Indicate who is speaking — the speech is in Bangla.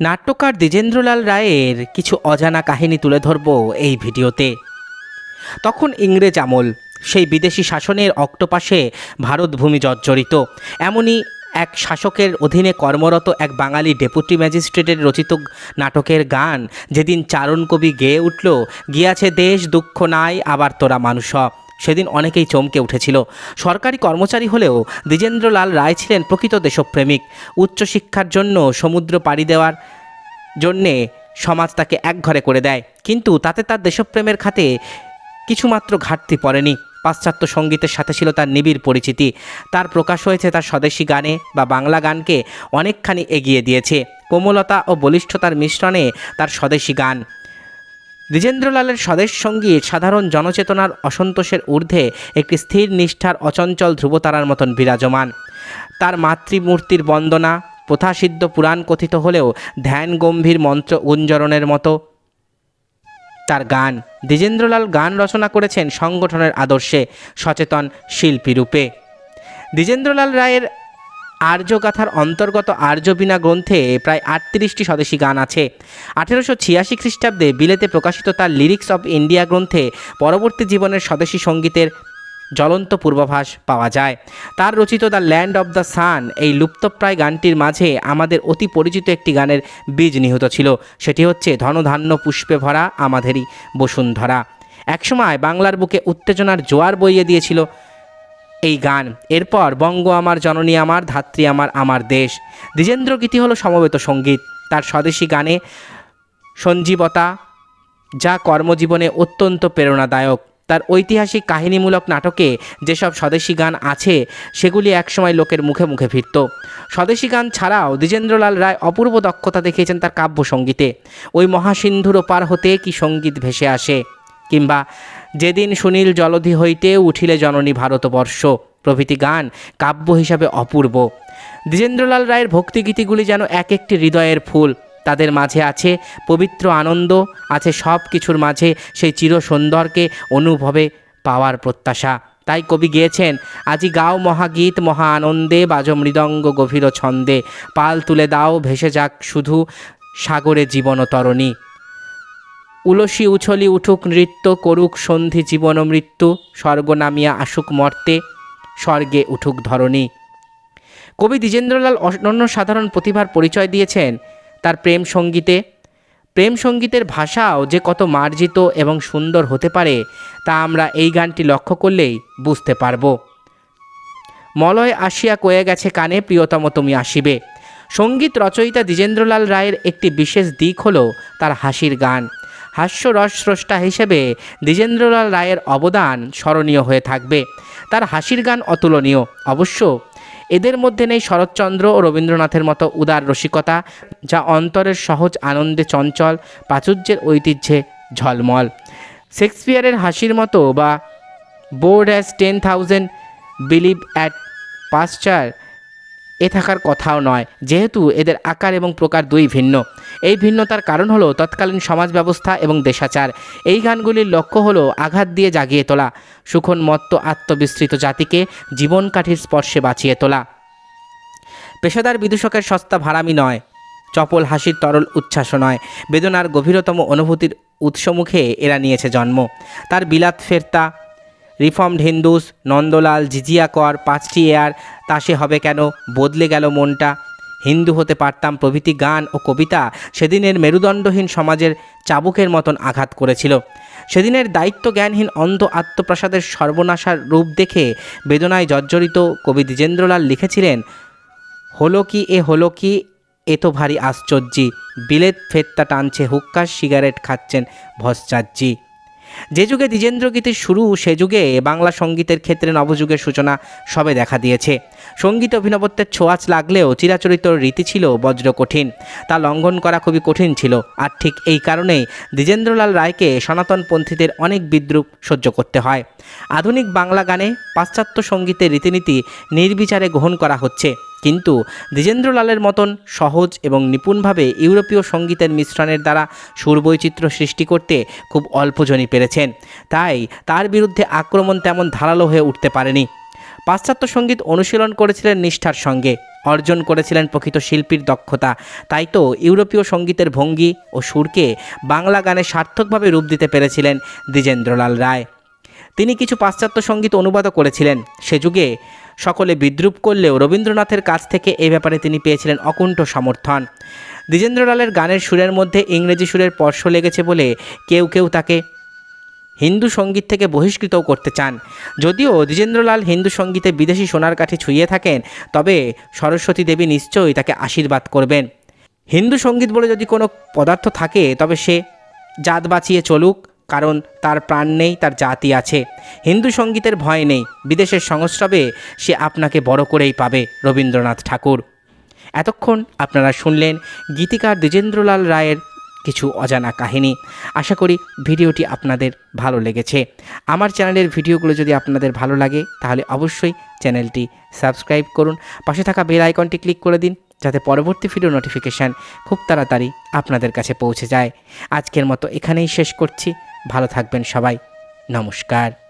Speaker 1: নাট্যকার দ্বিজেন্দ্রলাল রায়ের কিছু অজানা কাহিনী তুলে ধরব এই ভিডিওতে। তখন ইংরেজ আমল, সেই বিদেশি শাসনের অক্টোপাসে ভারতভূমি জর্জরিত। এমনই এক শাসকের অধীনে কর্মরত এক বাঙালি ডেপুটি ম্যাজিস্ট্রেটের রচিত নাটকের গান যেদিন চারণ কবি গেয়ে উঠল, গিয়াছে দেশ দুঃখ নাই আবার তোরা মানুষ, সেদিন অনেকেই চমকে উঠেছিল। সরকারি কর্মচারী হলেও দ্বিজেন্দ্রলাল রায় ছিলেন প্রকৃত দেশপ্রেমিক। উচ্চশিক্ষার জন্য সমুদ্র পাড়ি দেওয়ার জন্যে সমাজ তাকে একঘরে করে দেয়, কিন্তু তাতে তার দেশপ্রেমের খাতে কিছুমাত্র ঘাটতি পড়েনি। পাশ্চাত্য সঙ্গীতের সাথে ছিল তার নিবিড় পরিচিতি। তার প্রকাশ হয়েছে তার স্বদেশী গানে, বা বাংলা গানকে অনেকখানি এগিয়ে দিয়েছে। কোমলতা ও বলিষ্ঠতার মিশ্রণে তার স্বদেশী গান। দ্বিজেন্দ্রলালের স্বদেশ সঙ্গীত সাধারণ জনচেতনার অসন্তোষের ঊর্ধ্বে একটি স্থির নিষ্ঠার অচঞ্চল ধ্রুবতারার মতন বিরাজমান। তার মাতৃমূর্তির বন্দনা প্রথাসিদ্ধ পুরাণ কথিত হলেও ধ্যান গম্ভীর মন্ত্র গুঞ্জরণের মতো তার গান। দ্বিজেন্দ্রলাল গান রচনা করেছেন সংগঠনের আদর্শে, সচেতন শিল্পী রূপে। দ্বিজেন্দ্রলাল রায়ের আর্যগাথার অন্তর্গত আর্যবীণা গ্রন্থে প্রায় 38টি স্বদেশী গান আছে। 1886 খ্রিস্টাব্দে বিলেতে প্রকাশিত তার লিরিক্স অব ইন্ডিয়া গ্রন্থে পরবর্তী জীবনের স্বদেশী সঙ্গীতের জ্বলন্ত পূর্বাভাস পাওয়া যায়। তার রচিত the land of the sun, এই লুপ্তপ্রায় গানটির মাঝে আমাদের অতি পরিচিত একটি গানের বীজ নিহিত ছিল। সেটি হচ্ছে ধনধান্য পুষ্পে ভরা আমাদেরই বসুন্ধরা। একসময় বাংলার বুকে উত্তেজনার জোয়ার বইয়ে দিয়েছিল এই গান। এরপর বঙ্গ আমার, জননী আমার, ধাত্রী আমার, আমার দেশ। দ্বিজেন্দ্রগীতি হলো সমবেত সঙ্গীত। তার স্বদেশী গানে সঞ্জীবতা, যা কর্মজীবনে অত্যন্ত প্রেরণাদায়ক। তার ঐতিহাসিক কাহিনীমূলক নাটকে যেসব স্বদেশী গান আছে সেগুলি একসময় লোকের মুখে মুখে ফিরত। স্বদেশী গান ছাড়াও দ্বিজেন্দ্রলাল রায় অপূর্ব দক্ষতা দেখিয়েছেন তার কাব্য সঙ্গীতে। ওই মহাসিন্ধুর পার হতে কি সঙ্গীত ভেসে আসে, কিংবা যেদিন সুনীল জলধি হইতে উঠিলে জননী ভারতবর্ষ প্রভৃতি গান কাব্য হিসাবে অপূর্ব। দ্বিজেন্দ্রলাল রায়ের ভক্তিগীতিগুলি যেন এক একটি হৃদয়ের ফুল। তাদের মাঝে আছে পবিত্র আনন্দ, আছে সব কিছুর মাঝে সেই চির সুন্দরকে অনুভবে পাওয়ার প্রত্যাশা। তাই কবি গেয়েছেন, আজি গাও মহাগীত মহা আনন্দে, বাজো মৃদঙ্গ গভীর ছন্দে, পাল তুলে দাও ভেসে যাক শুধু সাগরে জীবন তরণী, উলসী উছলি উঠুক নৃত্য, করুক সন্ধি জীবন মৃত্যু, স্বর্গ নামিয়া আসুক মর্তে, স্বর্গে উঠুক ধরণী। কবি দ্বিজেন্দ্রলাল অনন্য সাধারণ প্রতিভার পরিচয় দিয়েছেন তার প্রেম সঙ্গীতে। প্রেম সঙ্গীতের ভাষাও যে কত মার্জিত এবং সুন্দর হতে পারে তা আমরা এই গানটি লক্ষ্য করলেই বুঝতে পারব। মলয় আসিয়া কয়ে গেছে কানে, প্রিয়তম তুমি আসিবে। সঙ্গীত রচয়িতা দ্বিজেন্দ্রলাল রায়ের একটি বিশেষ দিক হলো তার হাসির গান। হাস্যরস স্রষ্টা হিসেবে দ্বিজেন্দ্রলাল রায়ের অবদান স্মরণীয় হয়ে থাকবে। তার হাসির গান অতুলনীয়। অবশ্য এদের মধ্যে নেই শরৎচন্দ্র ও রবীন্দ্রনাথের মতো উদার রসিকতা, যা অন্তরের সহজ আনন্দে চঞ্চল, প্রাচুর্যের ঐতিহ্যে ঝলমল। শেক্সপিয়ারের হাসির মতো বা বোর্ড অ্যাজ 10,000 বিলিভ অ্যাট পাস্চার এ থাকার কথাও নয়, যেহেতু এদের আকার এবং প্রকার দুই ভিন্ন। এই ভিন্নতার কারণ হলো তৎকালীন সমাজ ব্যবস্থা এবং দেশাচার। এই গানগুলির লক্ষ্য হলো আঘাত দিয়ে জাগিয়ে তোলা, সুখোন্মত্ত আত্মবিস্তৃত জাতিকে জীবন কাঠির স্পর্শে বাঁচিয়ে তোলা। পেশাদার বিদূষকের সস্তা ভাড়ামি নয়, চপল হাসির তরল উচ্ছ্বাস নয়, বেদনার গভীরতম অনুভূতির উৎসমুখে এরা নিয়েছে জন্ম। তার বিলাত ফেরতা, রিফর্মড হিন্দুস, নন্দলাল, জিজিয়া কর, 5টি এয়ার, তাসে হবে কেন, বদলে গেল মনটা, হিন্দু হতে পারতাম প্রভৃতি গান ও কবিতা সেদিনের মেরুদণ্ডহীন সমাজের চাবুকের মতন আঘাত করেছিল। সেদিনের দায়িত্ব জ্ঞানহীন অন্ধ আত্মপ্রসাদের সর্বনাশার রূপ দেখে বেদনায় জর্জরিত কবি দ্বিজেন্দ্রলাল লিখেছিলেন, হলো কি এ তো ভারী আশ্চর্যি, বিলেত ফেরতা টানছে হুক্কা, সিগারেট খাচ্ছেন ভস্চাজ্জি। যে যুগে দ্বিজেন্দ্রগীতির শুরু, সে যুগে বাংলা সঙ্গীতের ক্ষেত্রে নবযুগের সূচনা সবে দেখা দিয়েছে। সঙ্গীত অভিনবত্বের ছোঁয়াচ লাগলেও চিরাচরিত রীতি ছিল বজ্র কঠিন, তা লঙ্ঘন করা খুবই কঠিন ছিল। আর ঠিক এই কারণেই দ্বিজেন্দ্রলাল রায়কে সনাতনপন্থীদের অনেক বিদ্রূপ সহ্য করতে হয়। আধুনিক বাংলা গানে পাশ্চাত্য সঙ্গীতের রীতিনীতি নির্বিচারে গ্রহণ করা হচ্ছে, কিন্তু দ্বিজেন্দ্রলালের মতন সহজ এবং নিপুণভাবে ইউরোপীয় সঙ্গীতের মিশ্রণের দ্বারা সুরবৈচিত্র্য সৃষ্টি করতে খুব অল্পজনই পেরেছেন। তাই তার বিরুদ্ধে আক্রমণ তেমন ধারালো হয়ে উঠতে পারেনি। পাশ্চাত্য সঙ্গীত অনুশীলন করেছিলেন নিষ্ঠার সঙ্গে, অর্জন করেছিলেন প্রকৃত শিল্পীর দক্ষতা। তাই তো ইউরোপীয় সঙ্গীতের ভঙ্গি ও সুরকে বাংলা গানে সার্থকভাবে রূপ দিতে পেরেছিলেন দ্বিজেন্দ্রলাল রায়। তিনি কিছু পাশ্চাত্য সঙ্গীত অনুবাদও করেছিলেন। সে যুগে সকলে বিদ্রূপ করলেও রবীন্দ্রনাথের কাছ থেকে এ ব্যাপারে তিনি পেয়েছিলেন অকুণ্ঠ সমর্থন। দ্বিজেন্দ্রলালের গানের সুরের মধ্যে ইংরেজি সুরের স্পর্শ লেগেছে বলে কেউ কেউ তাকে হিন্দু সঙ্গীত থেকে বহিষ্কৃতও করতে চান। যদিও দ্বিজেন্দ্রলাল হিন্দু সঙ্গীতে বিদেশি সোনার কাঠি ছুঁয়ে থাকেন, তবে সরস্বতী দেবী নিশ্চয়ই তাকে আশীর্বাদ করবেন। হিন্দু সঙ্গীত বলে যদি কোনো পদার্থ থাকে তবে সে জাত বাঁচিয়ে চলুক, কারণ তার প্রাণ নেই, তার জাতি আছে। হিন্দু সঙ্গীতের ভয় নেই, বিদেশের সংস্রবে সে আপনাকে বড় করেই পাবে রবীন্দ্রনাথ ঠাকুর। এতক্ষণ আপনারা শুনলেন গীতিকার দ্বিজেন্দ্রলাল রায়ের কিছু অজানা কাহিনী। আশা করি ভিডিওটি আপনাদের ভালো লেগেছে। আমার চ্যানেলের ভিডিওগুলো যদি আপনাদের ভালো লাগে তাহলে অবশ্যই চ্যানেলটি সাবস্ক্রাইব করুন, পাশে থাকা বেল আইকনটি ক্লিক করে দিন যাতে পরবর্তী ভিডিও নোটিফিকেশান খুব তাড়াতাড়ি আপনাদের কাছে পৌঁছে যায়। আজকের মতো এখানেই শেষ করছি। ভালো থাকবেন সবাই। নমস্কার।